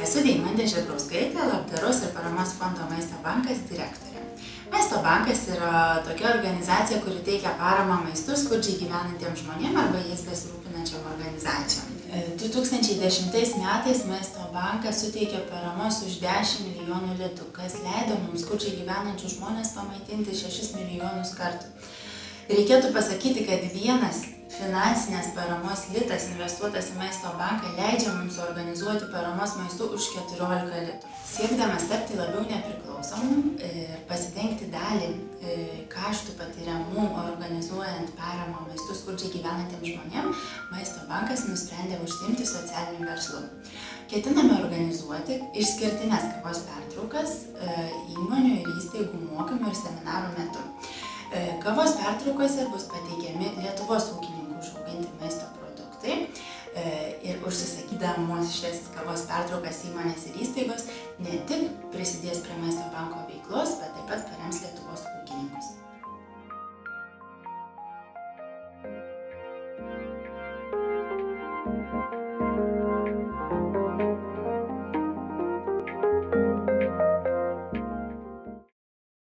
Esu Deimantė Žebrauskaitė, labdaros ir paramos fondo Maisto bankas direktorė. Maisto bankas yra tokia organizacija, kuri teikia paramą maistu skurdžiai gyvenantiems žmonėms arba jais besirūpinančiam organizacijom. 2010 metais Maisto bankas suteikė paramos už 10 milijonų litų, kas leido mums skurdžiai gyvenančių žmonės pamaitinti 6 milijonus kartų. Reikėtų pasakyti, kad vienas finansinės paramos litas investuotas į Maisto banką leidžia mums organizuoti paramos maistu už 14 litų. Siekdamas tapti labiau nepriklausomų ir pasidengti dalį kaštų patiriamų organizuojant paramą maistu skurdžiai gyvenantiems žmonėms, Maisto bankas nusprendė užsiimti socialiniu verslu. Ketiname organizuoti išskirtines kavos pertraukas įmonių ir įstaigų mokymų ir seminarų metu. Kavos pertraukose bus pateikiami Lietuvos ūkininkų užauginti maisto produktai ir užsisakydamos šias kavos pertraukas įmonės ir įstaigos ne tik prisidės prie Maisto banko veiklos, bet taip pat parems Lietuvos ūkininkus.